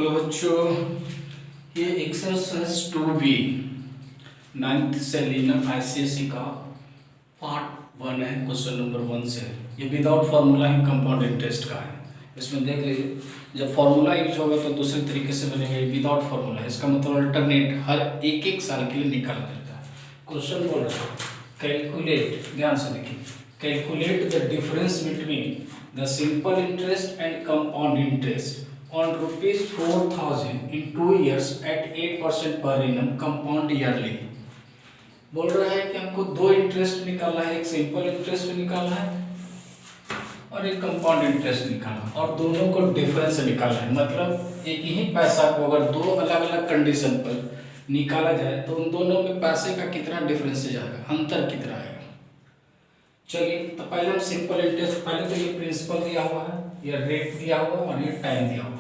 बोलो बच्चों, ये एक्सरसाइज 2B 9th सेलिनम ICSE का पार्ट 1 है। क्वेश्चन नंबर 1 से ये विदाउट फार्मूला ही कंपाउंड इंटरेस्ट का है। इसमें देख लीजिए, जब फार्मूला यूज होगा तो दूसरे तरीके से बनेगा। विदाउट फार्मूला इसका मतलब अल्टरनेट हर एक साल के लिए निकाला जाता है। क्वेश्चन बोल रहा है कैलकुलेट, ध्यान से देखिए, calculate the difference between the simple interest and compound interest on rupees 4,000 in 2 years at 8% per annum compound yearly। बोल रहा है कि हमको दो इंटरेस्ट निकालना है, एक सिंपल इंटरेस्ट निकालना है और एक कंपाउंड इंटरेस्ट निकालना है, और दोनों को डिफरेंस निकालना है। मतलब एक ही पैसा को अगर दो अलग अलग कंडीशन पर निकाला जाए तो उन दोनों में पैसे का कितना डिफरेंस जाएगा, अंतर कितना आएगा। चलिए, तो पहले हम सिंपल इंटरेस्ट, पहले तो ये प्रिंसिपल दिया हुआ है, ये रेट दिया हुआ है और ये टाइम दिया हुआ है।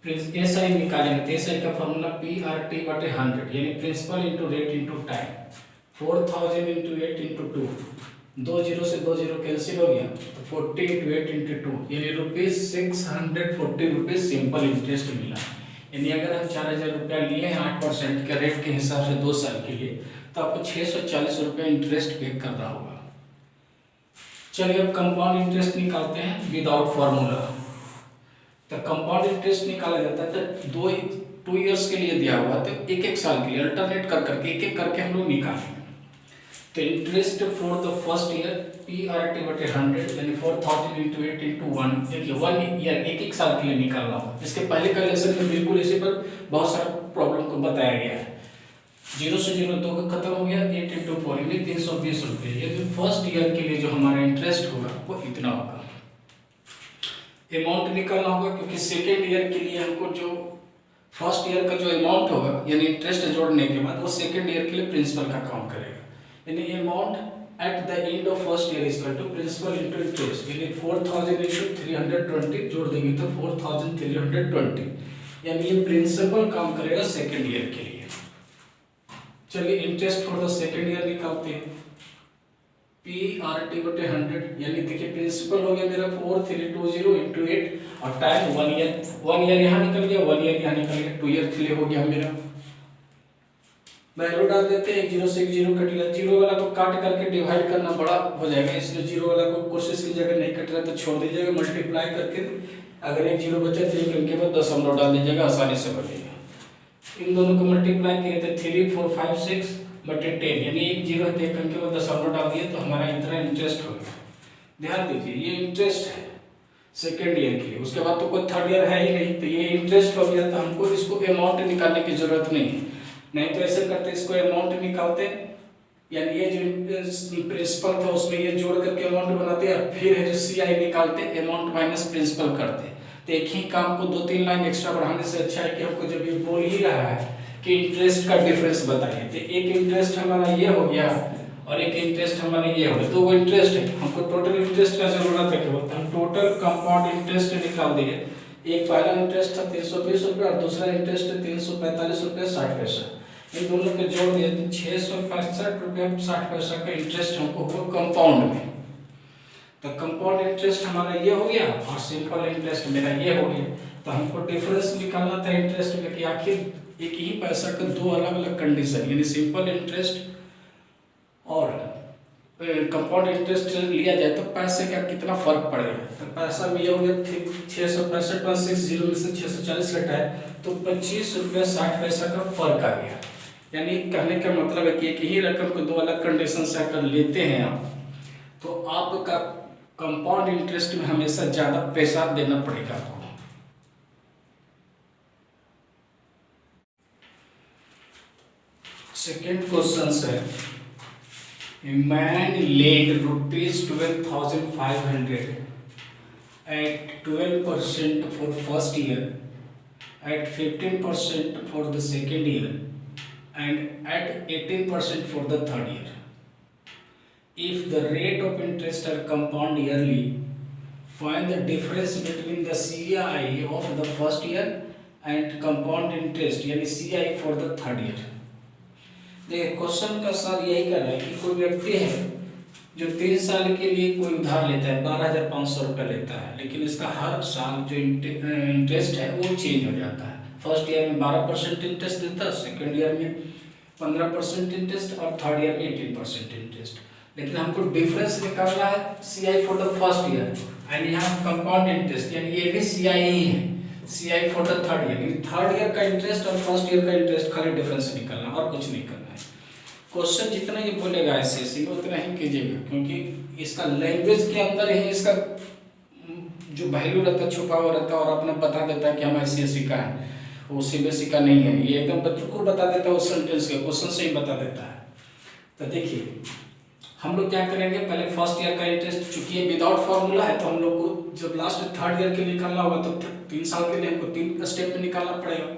एसआई निकालेंगे तो एसआई का फॉर्मूला PRT/100 यानी principal into rate into time. 4000 into 8 into 2, 2 zero से 2 जीरो कैंसिल हो गया तो 40 इंटू 8 इंटू 2 यानी ₹640 सिंपल इंटरेस्ट मिला। यानी अगर हम 4000 रुपया लिए हैं 8% के रेट के हिसाब से 2 साल के लिए, तो आपको 640 रुपया इंटरेस्ट पे करना होगा। चलिए, अब कंपाउंड इंटरेस्ट निकालते हैं विदाउट फार्मूला। तो कंपाउंड इंटरेस्ट निकाला जाता है तो 2 इयर्स के लिए दिया हुआ, तो एक साल के लिए अल्टरनेट कर करके एक करके हम लोग निकालेंगे। तो interest for the first year PRT/100 यानी 4000 इंटू 8 इंटू 1, देखिए 1 ईयर एक साल के लिए निकालना होगा। इसके पहले का लेसन में बिल्कुल इसी पर बहुत सारा प्रॉब्लम को बताया गया है। 0 से 0 2 का खत्म हो गया, 8 इंटू 4 यानी 320 रुपये। ये फर्स्ट ईयर के लिए जो हमारा इंटरेस्ट होगा वो इतना होगा। अमाउंट निकालना होगा क्योंकि सेकेंड ईयर के लिए हमको जो फर्स्ट ईयर का जो अमाउंट होगा यानी इंटरेस्ट जोड़ने के बाद वो सेकेंड ईयर के लिए प्रिंसिपल का काम करेगा। यानी amount at the end of first year is equal to principal into interest, यानी 4000 इंटू 320 जोड़ देंगे तो 4320, यानी ये प्रिंसिपल काम करेगा सेकेंड ईयर के लिए। चलिए, interest for the second year निकालते हैं। PRT/100 यानी देखिए प्रिंसिपल हो गया मेरा 4320 इंटू 8 और टाइम 1 ईयर यहाँ निकल गया, 1 ईयर यहाँ निकल गया, 2 ईयर के लिए हो गया मेरा। वैल्यू डाल देते हैं, 0 से 0 कट गया। 0 वाला को काट करके डिवाइड करना बड़ा हो जाएगा, इसलिए 0 वाला को कोशिश कीजिएगा नहीं कट रहा तो छोड़ दीजिएगा, मल्टीप्लाई करके अगर एक 0 बचा तो एक अंक के बाद दशमलव डाल दीजिएगा, आसानी से बनेगा। इन दोनों को मल्टीप्लाई किए तो 3 4 5 6 बटे 10 यानी एक 0 है तो एक अंक के बाद दशमलव डाल दिए तो हमारा इतना इंटरेस्ट हो गया। ध्यान दीजिए, ये इंटरेस्ट है सेकेंड ईयर के लिए, उसके बाद तो कोई थर्ड ईयर है ही नहीं, तो ये इंटरेस्ट हो गया। तो हमको इसको अमाउंट निकालने की जरूरत नहीं तो ऐसे करते इसको अमाउंट निकालते, यानी ये जो प्रिंसिपल था उसमें ये जोड़ करके अमाउंट बनाते हैं, फिर है जो CI निकालते अमाउंट माइनस प्रिंसिपल करते। तो एक ही काम को 2-3 लाइन एक्स्ट्रा बढ़ाने से अच्छा है कि हमको जब ये बोल ही रहा है कि इंटरेस्ट का डिफरेंस बताइए, तो एक इंटरेस्ट हमारा ये हो गया और एक इंटरेस्ट हमारा ये हो गया, तो वो इंटरेस्ट है। हमको टोटल इंटरेस्ट का जरूरत है केवल, हम टोटल कंपाउंड इंटरेस्ट निकाल दिए। एक पहला इंटरेस्ट था 320 रुपये और दूसरा इंटरेस्ट है 345 रुपये 60 पैसा। इन दोनों को जोड़ दिए तो 665 रुपये 60 पैसा का इंटरेस्ट हमको हो कंपाउंड में। तो कंपाउंड इंटरेस्ट हमारा ये हो गया और सिंपल इंटरेस्ट मेरा ये हो गया। तो हमको डिफरेंस निकालना था इंटरेस्ट में कि आखिर एक ही पैसा का दो अलग अलग कंडीशन यानी सिंपल इंटरेस्ट और कंपाउंड इंटरेस्ट लिया जाए तो पैसे का कितना फर्क पड़ेगा। तो पैसा में ये हो गया 665.60 में से 640 घटाए तो 25 रुपये 60 पैसा का फर्क आ गया। यानी कहने का मतलब है कि एक ही रकम को दो अलग कंडीशन से अगर लेते हैं आप, तो आपका कंपाउंड इंटरेस्ट में हमेशा ज़्यादा पैसा देना पड़ेगा आपको। सेकेंड क्वेश्चन है, man land ₹12,500 at 12% for first year, at 15% for the second year, and at 18% for the third year. If the rate of interest are compound yearly, find the difference between the CI of the first year and compound interest यानी CI for the third year। देखिए, question का sir यही कर रहा है कि कोई व्यक्ति है जो 3 साल के लिए कोई उधार लेता है 12,500 रुपये लेता है, लेकिन इसका हर साल जो इंटरेस्ट है वो चेंज हो जाता है। फर्स्ट ईयर में 12% इंटरेस्ट देता है, सेकेंड ईयर में 15% इंटरेस्ट और थर्ड ईयर में 18% इंटरेस्ट। लेकिन हमको डिफरेंस निकालना है CI for the first year and यहाँ कंपाउंड इंटरेस्ट, यानी ये भी CI ही है, CI for the third year. Third year का इंटरेस्ट और फर्स्ट ईयर का इंटरेस्ट खाली डिफरेंस निकालना और कुछ नहीं करना है। क्वेश्चन जितना ये बोलेगा ICSE में उतना ही कीजिएगा, क्योंकि इसका लैंग्वेज के अंदर ही इसका जो वैल्यू रहता है छुपा हुआ रहता है और अपना बता देता है कि हम ICSE का है, वो CBSE का नहीं है। ये एकदम बच्चों को बता देता है, उस सेंटेंस के क्वेश्चन से ही बता देता है। तो देखिए हम लोग क्या करेंगे, पहले फर्स्ट ईयर का इंटरेस्ट, चूंकि ये विदाउट फार्मूला है तो हम लोग को जब लास्ट थर्ड ईयर के लिए निकालना होगा तो 3 साल के लिए हमको 3 स्टेप में निकालना पड़ेगा।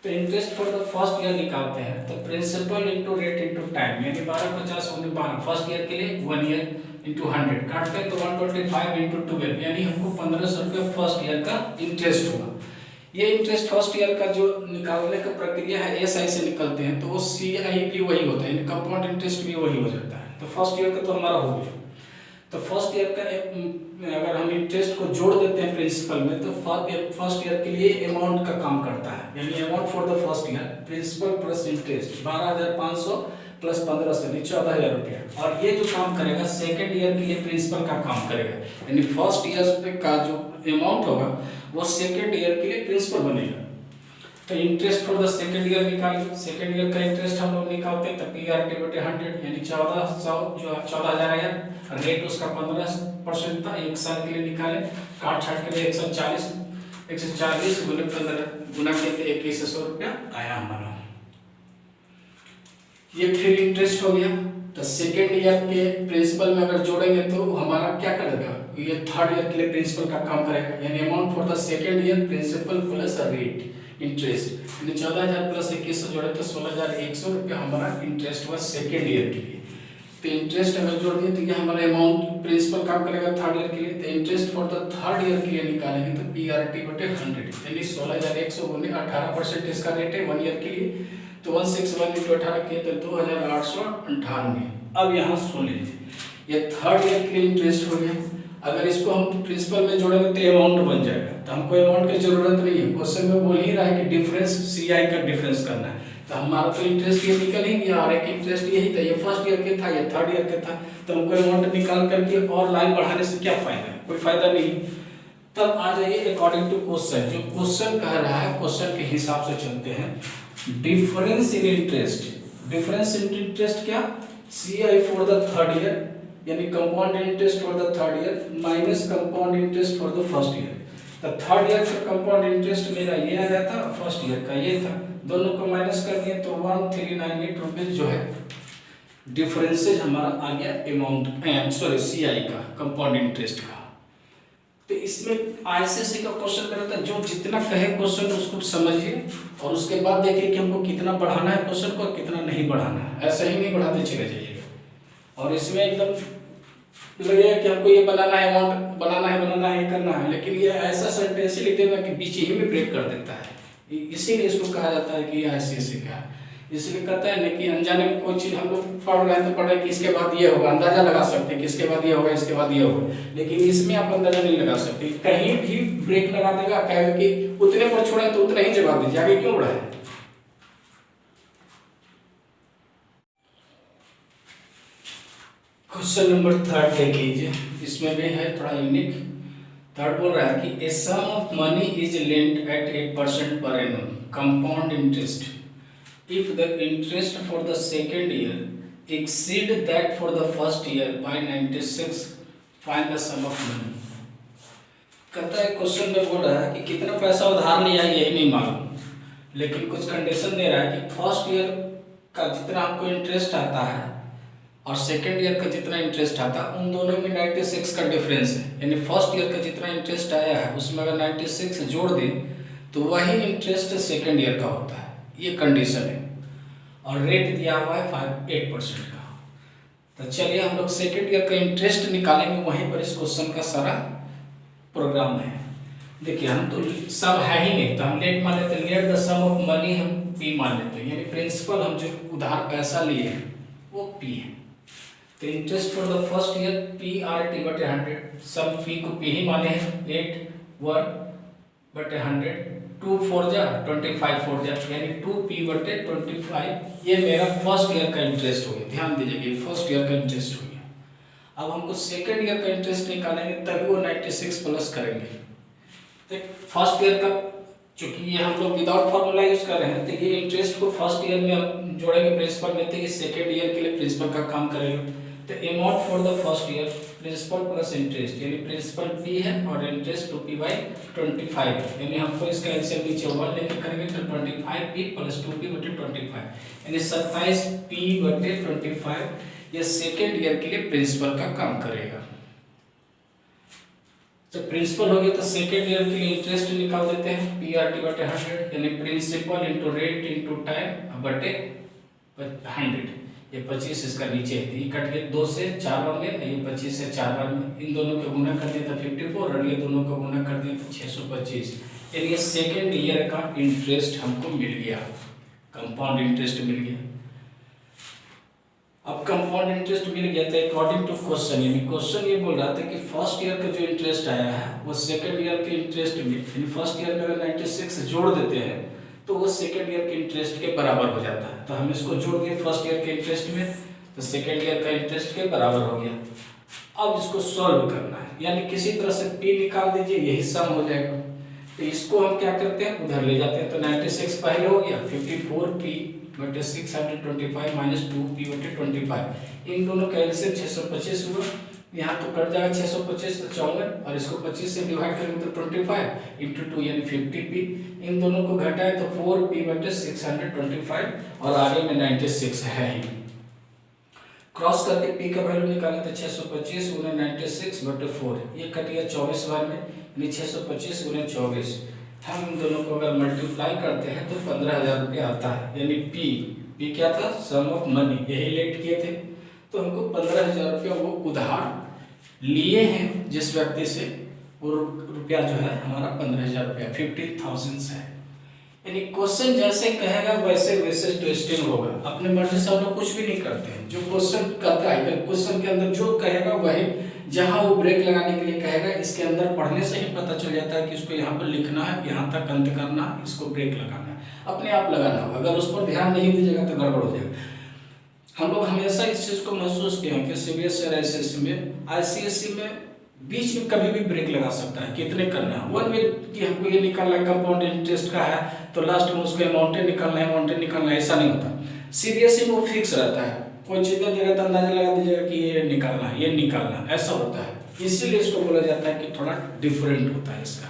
तो interest for the first year निकालते हैं, तो principal into rate into time, यानी 1250 होने 12 फर्स्ट ईयर के लिए 1 ईयर इंटू 100 काटते हैं तो 125 इंटू 12, यानी हमको 1500 रुपये फर्स्ट ईयर का इंटरेस्ट होगा। ये इंटरेस्ट फर्स्ट ईयर का जो निकालने का प्रक्रिया है SI से निकलते हैं तो वो CI भी वही होता है, यानी कंपाउंड इंटरेस्ट भी वही हो जाता है। तो फर्स्ट ईयर का तो हमारा हो गया। तो फर्स्ट ईयर का अगर हम इंटरेस्ट को जोड़ देते हैं प्रिंसिपल में तो फर्स्ट ईयर के लिए अमाउंट का काम करता है, यानी amount for the first year principal plus interest 12,500 plus 1500 यानी 14,000 रुपया। और ये जो काम करेगा सेकेंड ईयर के लिए प्रिंसिपल का काम करेगा, यानी फर्स्ट ईयर का जो अमाउंट होगा वो सेकेंड ईयर के लिए प्रिंसिपल बनेगा। तो interest for the second year निकालिए, सेकेंड ईयर का इंटरेस्ट हम लोग निकालते हैं तो PRT/100 यानी 1400 जो 14,000 आया, रेट उसका 15% था, 1 साल के लिए निकाले, काट छाट के लिए 140 गुने 15 गुना के 2100 रुपया आया हमारा। ये फिर इंटरेस्ट हो गया। तो सेकेंड ईयर के प्रिंसिपल में अगर जोड़ेंगे तो हमारा क्या करेगा, ये थर्ड ईयर के लिए प्रिंसिपल का काम करेगा, यानी amount for the second year principal plus rate interest, यानी 14,000 प्लस 2100 जोड़े तो 16,100 रुपया हमारा इंटरेस्ट हुआ सेकेंड ईयर के लिए। तो इंटरेस्ट अगर जोड़ दिए तो ये हमारा अमाउंट प्रिंसिपल काम करेगा थर्ड ईयर के लिए। तो interest for the third year के लिए निकालेंगे तो PRT/100 यानी 16,100 गुने 18% इसका रेट है 1 ईयर के लिए, तो 161 इंटू 18 किए तो 2,898। अब यहाँ सुन लीजिए, ये थर्ड ईयर के लिए इंटरेस्ट हो गया। अगर इसको हम प्रिंसिपल में जोड़ेंगे तो अमाउंट बन जाएगा, तो हमको अमाउंट की जरूरत नहीं है, क्वेश्चन में बोल ही रहा है कि डिफरेंस CI का डिफरेंस करना है। तो हमारा तो इंटरेस्ट ये निकल ही गया और एक इंटरेस्ट यही था, ये फर्स्ट ईयर के था, ये थर्ड ईयर के था, तो हमको अमाउंट निकाल करके और लाइन बढ़ाने से क्या फायदा है, कोई फायदा नहीं। तब आ जाइए अकॉर्डिंग टू क्वेश्चन, जो क्वेश्चन कह रहा है क्वेश्चन के हिसाब से चलते हैं। Difference in interest, difference in interest क्या, CI for the third year यानी compound interest for the third year minus compound interest for the first year. तो थर्ड ईयर का कंपाउंड इंटरेस्ट मेरा ये आ जाता, फर्स्ट ईयर का ये था, दोनों को माइनस कर दिए तो 1398 रुपीज जो है डिफरेंसेज हमारा आ गया अमाउंट सॉरी CI का कंपाउंड इंटरेस्ट का। तो इसमें ICSE का क्वेश्चन में रहता है, जो जितना कहे क्वेश्चन उसको समझिए और उसके बाद देखिए कि हमको कितना बढ़ाना है क्वेश्चन को, कितना नहीं बढ़ाना है, ऐसा ही नहीं बढ़ाते चले जाइएगा। और इसमें एकदम लगेगा कि हमको ये बनाना है, अमाउंट बनाना है, ये करना है, लेकिन ये ऐसा सेंटेंस लिख देगा कि बीच ही में ब्रेक कर देता है। इसीलिए इसको कहा जाता है कि ICSE का, इसलिए कहता है ना कि अनजाने में कोई चीज़ हम लोग पढ़ रहे हैं तो पढ़ रहे कि इसके बाद ये होगा, अंदाजा लगा सकते हैं कि इसके बाद ये होगा, इसके बाद ये होगा, लेकिन इसमें आप अंदाजा नहीं लगा सकते, कहीं भी ब्रेक लगा देगा, कहेगा कि उतने पर छोड़ा तो उतना ही जवाब दीजिए, आगे क्यों बढ़ाए। क्वेश्चन नंबर 3 देख लीजिए, इसमें भी है थोड़ा यूनिक। थर्ड बोल रहा है कि a sum of money is lent at 8% per annum compound interest if the interest for the second year exceed that for the first year by 96, find the sum of money। कहता है question में बोल रहा है कि कितना पैसा उधार लिया है यही नहीं मालूम, लेकिन कुछ कंडीशन दे रहा है कि फर्स्ट ईयर का जितना आपको इंटरेस्ट आता है और सेकेंड ईयर का जितना इंटरेस्ट आता है उन दोनों में 96 का डिफरेंस है, यानी फर्स्ट ईयर का जितना इंटरेस्ट आया है उसमें अगर 96 जोड़ दें तो वही इंटरेस्ट सेकेंड ईयर का होता है, ये कंडीशन है। और रेट दिया हुआ है 8% का। तो चलिए हम लोग सेकेंड ईयर का इंटरेस्ट निकालेंगे, वहीं पर इस क्वेश्चन का सारा प्रोग्राम है। देखिए हम तो सब है ही नहीं, तो हम लेट मान लेते हैं, let the sum of money हम P मान लेते हैं, यानी प्रिंसिपल हम जो उधार पैसा लिए हैं वो P है। तो interest for the first year P R T बटे 100, सब पी को पी ही माने हैं, 8 1 बटे 100, 2 4 जा 25 4 जा, यानी 2p बटे 25। ये मेरा फर्स्ट ईयर का इंटरेस्ट हो गया। ध्यान दीजिए, फर्स्ट ईयर का इंटरेस्ट हो गया। अब हमको सेकंड ईयर का इंटरेस्ट निकालेंगे, तभी वो 96 प्लस करेंगे। तो फर्स्ट ईयर का, चूंकि ये हम लोग विदाउट फार्मूला यूज कर रहे हैं, तो ये इंटरेस्ट को फर्स्ट ईयर में हम जोड़ेंगे प्रिंसिपल में, तो ये सेकंड ईयर के लिए प्रिंसिपल का काम करेगा। तो amount for the first year principal plus interest, यानी प्रिंसिपल p है और इंटरेस्ट 2p/25, यानी हमको इसका एलसीएम नीचे 1 लेके करेंगे तो 25p + 2p बटे 25, यानी 27p बटे 25। ये सेकंड ईयर के लिए प्रिंसिपल का काम करेगा। तो प्रिंसिपल हो गया, तो सेकंड ईयर के लिए इंटरेस्ट निकाल देते हैं, PRT बटे 100, यानी principal into rate into time बटे 100। ये 25 इसका नीचे है, ये कट गया 2 से 4 बार में, ये 25 से 4 बार में, इन दोनों को गुना कर दिया तो 54 और ये दोनों को गुना कर दिया तो 625। यानी ये सेकंड ईयर का इंटरेस्ट हमको मिल गया, कंपाउंड इंटरेस्ट मिल गया। अब कंपाउंड इंटरेस्ट मिल गया तो अकॉर्डिंग टू क्वेश्चन, यानी क्वेश्चन ये बोल रहा था कि फर्स्ट ईयर का जो इंटरेस्ट आया है वो सेकंड ईयर के इंटरेस्ट में, यानी फर्स्ट ईयर में अगर 96 जोड़ देते हैं तो वो सेकंड ईयर के इंटरेस्ट के बराबर हो जाता है। तो हम इसको जोड़ दिए फर्स्ट ईयर के इंटरेस्ट में, तो सेकंड ईयर का इंटरेस्ट के बराबर हो गया। अब इसको सॉल्व करना है, यानी किसी तरह से p निकाल दीजिए, यही सम हो जाएगा। तो इसको हम क्या करते हैं, उधर ले जाते हैं। तो 96 पहले हो गया, 54p बटे 625 माइनस 2p बटे 25, इन दोनों का एलसीएम 625 हुआ। यहाँ तो कट जाएगा 625 तो 54, और इसको 25 से डिवाइड करेंगे तो 25 इंटू 2 यानी 50p, इन दोनों को घटाए तो 4p बटे 625, और आगे में 96 है ही। क्रॉस करके p का वैल्यू निकालें तो 625 गुना 96 बटे 4, ये कट गया 24 बार में, यानी 625 गुना 24। हम इन दोनों को अगर मल्टीप्लाई करते हैं तो 15,000 रुपया आता है, यानी p क्या था, सम ऑफ मनी, यही लेट किए थे। तो हमको 15,000 रुपया वो उधार लिए हैं जिस व्यक्ति से, वो रुपया जो है हमारा 15,000 रुपया 50,000 है। यानी क्वेश्चन जैसे कहेगा वैसे वैसे ट्विस्टिंग होगा, अपने मर्जी से हम लोग कुछ भी नहीं करते हैं। जो क्वेश्चन कहता है, क्वेश्चन के अंदर जो कहेगा वही, जहां वो ब्रेक लगाने के लिए कहेगा इसके अंदर पढ़ने से ही पता चल जाता है कि इसको यहाँ पर लिखना है, यहाँ तक अंत करना है, इसको ब्रेक लगाना है, अपने आप लगाना होगा। अगर उस पर ध्यान नहीं दीजिएगा तो गड़बड़ हो जाएगा। हम लोग हमेशा इस चीज़ को महसूस किए हैं कि सीबीएसई और आईसीएसई में, आईसीएसई में बीच में कभी भी ब्रेक लगा सकता है, कितने करना है, वन वे कि हमको ये निकालना है कंपाउंड इंटरेस्ट का है तो लास्ट में उसको अमाउंटें निकालना है, ऐसा नहीं होता। सीबीएसई में वो फिक्स रहता है, कोई चीज़ देगा तो अंदाजा लगा दीजिएगा कि ये निकालना है, ऐसा होता है। इसीलिए इसको बोला जाता है कि थोड़ा डिफरेंट होता है इसका।